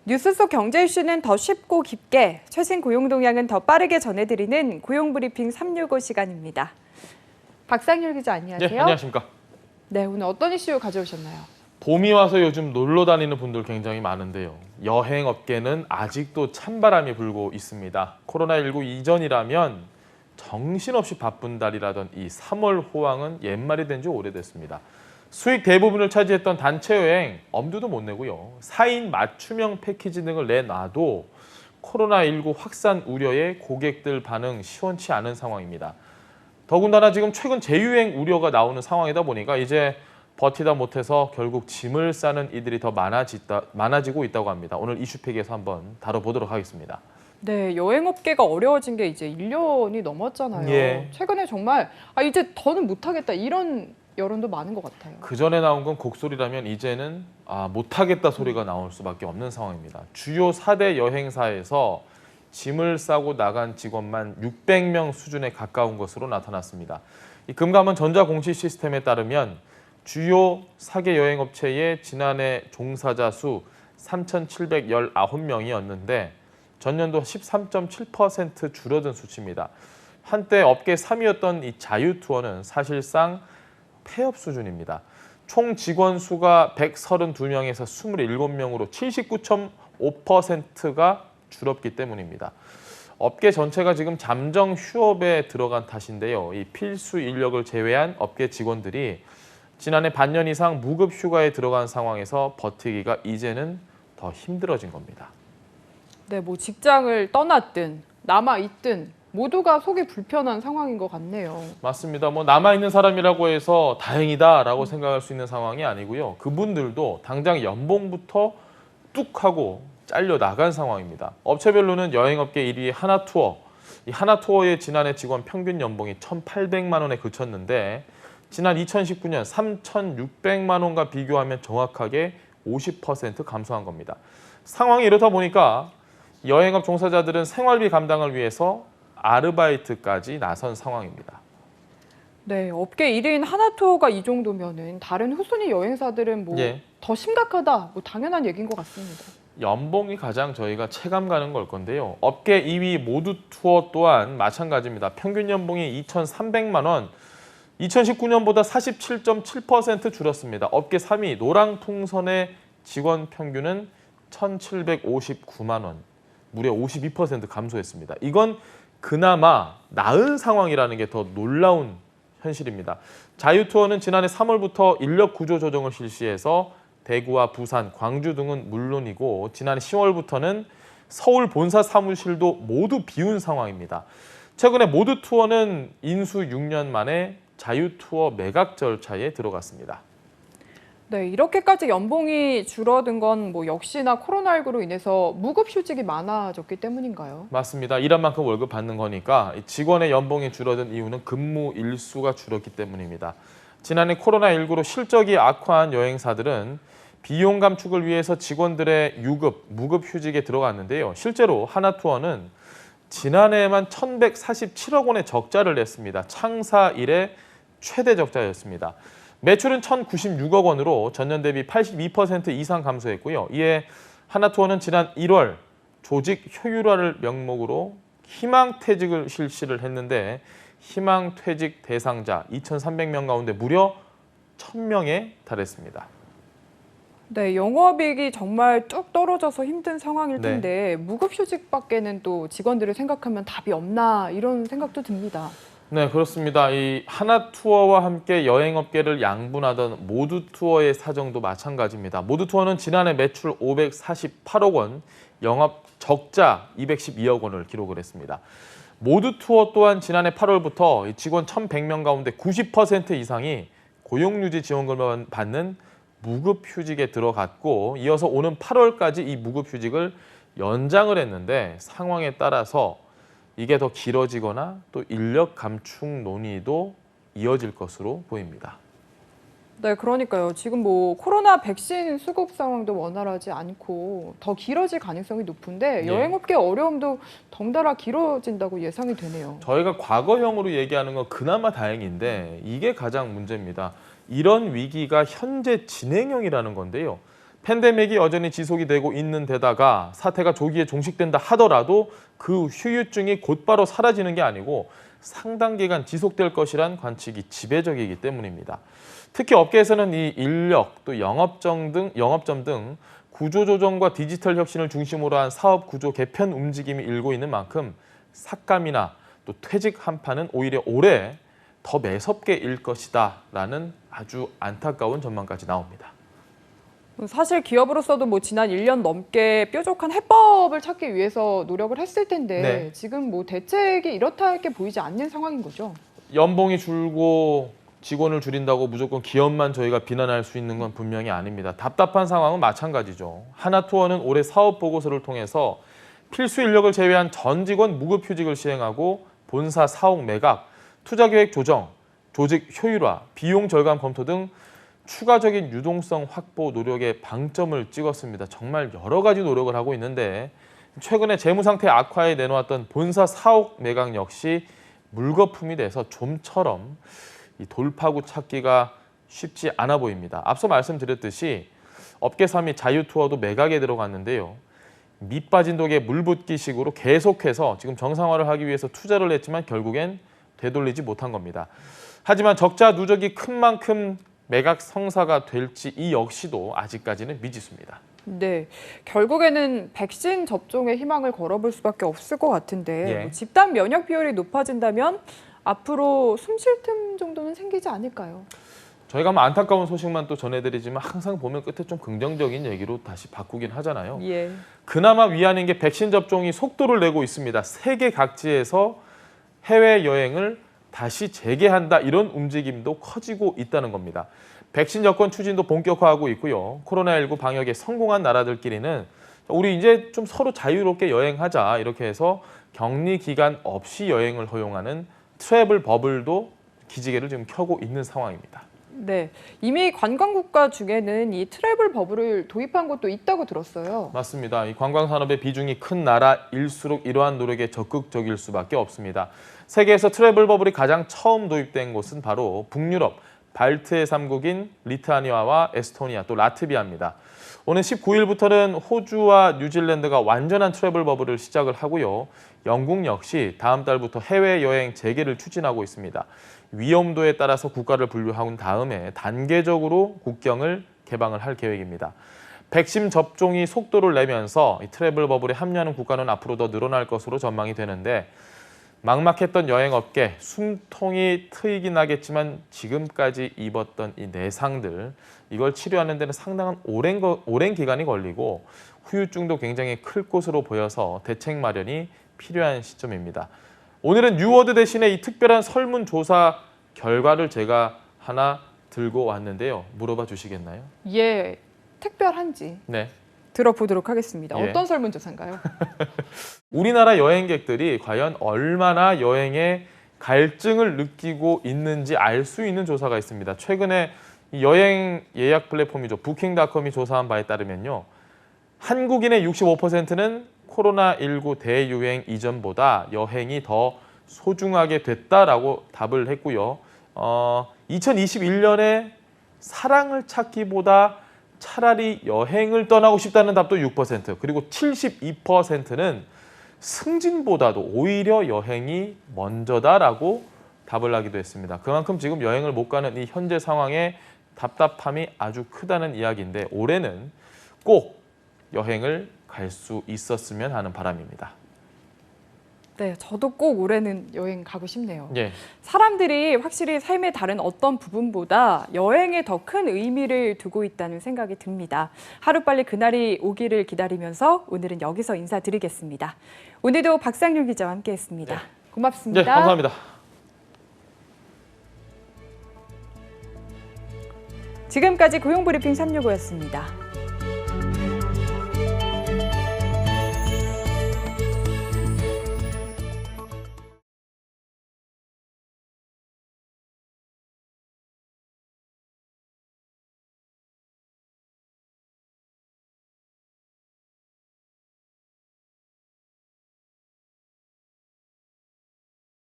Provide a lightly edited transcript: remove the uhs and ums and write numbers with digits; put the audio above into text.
뉴스 속 경제 이슈는 더 쉽고 깊게, 최신 고용 동향은 더 빠르게 전해드리는 고용브리핑 365 시간입니다. 박상률 기자 안녕하세요. 네, 안녕하십니까. 네, 오늘 어떤 이슈 가져오셨나요? 봄이 와서 요즘 놀러 다니는 분들 굉장히 많은데요. 여행업계는 아직도 찬바람이 불고 있습니다. 코로나19 이전이라면 정신없이 바쁜 달이라던 이 3월 호황은 옛말이 된 지 오래됐습니다. 수익 대부분을 차지했던 단체 여행 엄두도 못 내고요. 4인 맞춤형 패키지 등을 내놔도 코로나19 확산 우려에 고객들 반응 시원치 않은 상황입니다. 더군다나 지금 최근 재유행 우려가 나오는 상황이다 보니까 이제 버티다 못해서 결국 짐을 싸는 이들이 더 많아지고 있다고 합니다. 오늘 이슈팩에서 한번 다뤄보도록 하겠습니다. 네, 여행업계가 어려워진 게 이제 1년이 넘었잖아요. 예. 최근에 정말 이제 더는 못하겠다 이런 여론도 많은 것 같아요. 그 전에 나온 건 곡소리라면 이제는 못하겠다 소리가 나올 수밖에 없는 상황입니다. 주요 4대 여행사에서 짐을 싸고 나간 직원만 600명 수준에 가까운 것으로 나타났습니다. 이 금감원 전자공시 시스템에 따르면 주요 4개 여행업체의 지난해 종사자 수 3,719명이었는데 전년도 13.7% 줄어든 수치입니다. 한때 업계 3위였던 이 자유투어는 사실상 폐업 수준입니다. 총 직원 수가 132명에서 27명으로 79.5%가 줄었기 때문입니다. 업계 전체가 지금 잠정 휴업에 들어간 탓인데요. 이 필수 인력을 제외한 업계 직원들이 지난해 반년 이상 무급 휴가에 들어간 상황에서 버티기가 이제는 더 힘들어진 겁니다. 네, 뭐 직장을 떠났든 남아있든 모두가 속이 불편한 상황인 것 같네요. 맞습니다. 남아있는 사람이라고 해서 다행이다라고 생각할 수 있는 상황이 아니고요. 그분들도 당장 연봉부터 뚝 하고 잘려 나간 상황입니다. 업체별로는 여행업계 1위 하나투어. 이 하나투어의 지난해 직원 평균 연봉이 1,800만 원에 그쳤는데 지난 2019년 3,600만 원과 비교하면 정확하게 50% 감소한 겁니다. 상황이 이렇다 보니까 여행업 종사자들은 생활비 감당을 위해서 아르바이트까지 나선 상황입니다. 네, 업계 1위인 하나투어가 이 정도면은 다른 후순위 여행사들은 더 심각하다, 당연한 얘기인 것 같습니다. 연봉이 가장 저희가 체감 가는 걸 건데요. 업계 2위 모두투어 또한 마찬가지입니다. 평균 연봉이 2,300만 원, 2019년보다 47.7% 줄었습니다. 업계 3위 노랑풍선의 직원 평균은 1,759만 원, 무려 52% 감소했습니다. 이건 그나마 나은 상황이라는 게 더 놀라운 현실입니다. 자유투어는 지난해 3월부터 인력 구조 조정을 실시해서 대구와 부산, 광주 등은 물론이고 지난해 10월부터는 서울 본사 사무실도 모두 비운 상황입니다. 최근에 모두투어는 인수 6년 만에 자유투어 매각 절차에 들어갔습니다. 네, 이렇게까지 연봉이 줄어든 건 역시나 코로나19로 인해서 무급휴직이 많아졌기 때문인가요? 맞습니다. 일한 만큼 월급 받는 거니까 직원의 연봉이 줄어든 이유는 근무 일수가 줄었기 때문입니다. 지난해 코로나19로 실적이 악화한 여행사들은 비용 감축을 위해서 직원들의 유급, 무급휴직에 들어갔는데요. 실제로 하나투어는 지난해에만 1,147억 원의 적자를 냈습니다. 창사 이래 최대 적자였습니다. 매출은 1,096억 원으로 전년 대비 82% 이상 감소했고요. 이에 하나투어는 지난 1월 조직 효율화를 명목으로 희망퇴직을 실시를 했는데 희망퇴직 대상자 2,300명 가운데 무려 1,000명에 달했습니다. 네, 영업이익이 정말 뚝 떨어져서 힘든 상황일 텐데 무급휴직밖에는 또 직원들을 생각하면 답이 없나 이런 생각도 듭니다. 네, 그렇습니다. 이 하나투어와 함께 여행업계를 양분하던 모두투어의 사정도 마찬가지입니다. 모두투어는 지난해 매출 548억 원, 영업 적자 212억 원을 기록을 했습니다. 모두투어 또한 지난해 8월부터 직원 1,100명 가운데 90% 이상이 고용유지 지원금을 받는 무급휴직에 들어갔고 이어서 오는 8월까지 이 무급휴직을 연장을 했는데 상황에 따라서 이게 더 길어지거나 또 인력 감축 논의도 이어질 것으로 보입니다. 네, 그러니까요. 지금 코로나 백신 수급 상황도 원활하지 않고 더 길어질 가능성이 높은데 여행업계 어려움도 덩달아 길어진다고 예상이 되네요. 저희가 과거형으로 얘기하는 건 그나마 다행인데 이게 가장 문제입니다. 이런 위기가 현재 진행형이라는 건데요. 팬데믹이 여전히 지속이 되고 있는 데다가 사태가 조기에 종식된다 하더라도 그 후유증이 곧바로 사라지는 게 아니고 상당 기간 지속될 것이란 관측이 지배적이기 때문입니다. 특히 업계에서는 이 인력, 또 영업점 등 구조조정과 디지털 혁신을 중심으로 한 사업 구조 개편 움직임이 일고 있는 만큼 삭감이나 또 퇴직 한파는 오히려 올해 더 매섭게 일 것이다라는 아주 안타까운 전망까지 나옵니다. 사실 기업으로서도 뭐 지난 1년 넘게 뾰족한 해법을 찾기 위해서 노력을 했을 텐데 네. 지금 뭐 대책이 이렇다 할 게 보이지 않는 상황인 거죠. 연봉이 줄고 직원을 줄인다고 무조건 기업만 저희가 비난할 수 있는 건 분명히 아닙니다. 답답한 상황은 마찬가지죠. 하나투어는 올해 사업 보고서를 통해서 필수 인력을 제외한 전 직원 무급휴직을 시행하고 본사 사옥 매각, 투자계획 조정, 조직 효율화, 비용 절감 검토 등 추가적인 유동성 확보 노력에 방점을 찍었습니다. 정말 여러 가지 노력을 하고 있는데 최근에 재무 상태 악화에 내놓았던 본사 사옥 매각 역시 물거품이 돼서 좀처럼 이 돌파구 찾기가 쉽지 않아 보입니다. 앞서 말씀드렸듯이 업계 3위 자유투어도 매각에 들어갔는데요. 밑 빠진 독에 물 붓기식으로 계속해서 지금 정상화를 하기 위해서 투자를 했지만 결국엔 되돌리지 못한 겁니다. 하지만 적자 누적이 큰 만큼 매각 성사가 될지 이 역시도 아직까지는 미지수입니다. 네, 결국에는 백신 접종에 희망을 걸어볼 수밖에 없을 것 같은데 예. 뭐 집단 면역 비율이 높아진다면 앞으로 숨 쉴 틈 정도는 생기지 않을까요? 저희가 뭐 안타까운 소식만 또 전해드리지만 항상 보면 끝에 좀 긍정적인 얘기로 다시 바꾸긴 하잖아요. 예. 그나마 위안인 게 백신 접종이 속도를 내고 있습니다. 세계 각지에서 해외여행을 다시 재개한다 이런 움직임도 커지고 있다는 겁니다. 백신 여권 추진도 본격화하고 있고요. 코로나19 방역에 성공한 나라들끼리는 우리 이제 좀 서로 자유롭게 여행하자 이렇게 해서 격리 기간 없이 여행을 허용하는 트래블 버블도 기지개를 지금 켜고 있는 상황입니다. 네, 이미 관광국가 중에는 이 트래블 버블을 도입한 곳도 있다고 들었어요. 맞습니다. 이 관광산업의 비중이 큰 나라일수록 이러한 노력에 적극적일 수밖에 없습니다. 세계에서 트래블 버블이 가장 처음 도입된 곳은 바로 북유럽, 발트해 3국인 리투아니아와 에스토니아, 또 라트비아입니다. 오는 19일부터는 호주와 뉴질랜드가 완전한 트래블 버블을 시작을 하고요. 영국 역시 다음 달부터 해외여행 재개를 추진하고 있습니다. 위험도에 따라서 국가를 분류한 다음에 단계적으로 국경을 개방을 할 계획입니다. 백신 접종이 속도를 내면서 이 트래블 버블에 합류하는 국가는 앞으로 더 늘어날 것으로 전망이 되는데 막막했던 여행업계, 숨통이 트이긴 하겠지만 지금까지 입었던 이 내상들, 이걸 치료하는 데는 상당한 오랜 기간이 걸리고 후유증도 굉장히 클 것으로 보여서 대책 마련이 필요한 시점입니다. 오늘은 뉴워드 대신에 이 특별한 설문조사 결과를 제가 하나 들고 왔는데요. 물어봐 주시겠나요? 예, 특별한지 네. 들어보도록 하겠습니다. 예. 어떤 설문조사인가요? 우리나라 여행객들이 과연 얼마나 여행에 갈증을 느끼고 있는지 알 수 있는 조사가 있습니다. 최근에 이 여행 예약 플랫폼이죠. 부킹닷컴이 조사한 바에 따르면요. 한국인의 65%는 코로나19 대유행 이전보다 여행이 더 소중하게 됐다라고 답을 했고요. 2021년에 사랑을 찾기보다 차라리 여행을 떠나고 싶다는 답도 6%, 그리고 72%는 승진보다도 오히려 여행이 먼저다라고 답을 하기도 했습니다. 그만큼 지금 여행을 못 가는 이 현재 상황에 답답함이 아주 크다는 이야기인데 올해는 꼭 여행을 갈 수 있었으면 하는 바람입니다. 네, 저도 꼭 올해는 여행 가고 싶네요. 예. 사람들이 확실히 삶의 다른 어떤 부분보다 여행에 더 큰 의미를 두고 있다는 생각이 듭니다. 하루빨리 그날이 오기를 기다리면서 오늘은 여기서 인사드리겠습니다. 오늘도 박상률 기자와 함께했습니다. 고맙습니다. 네, 감사합니다. 지금까지 고용브리핑 365였습니다.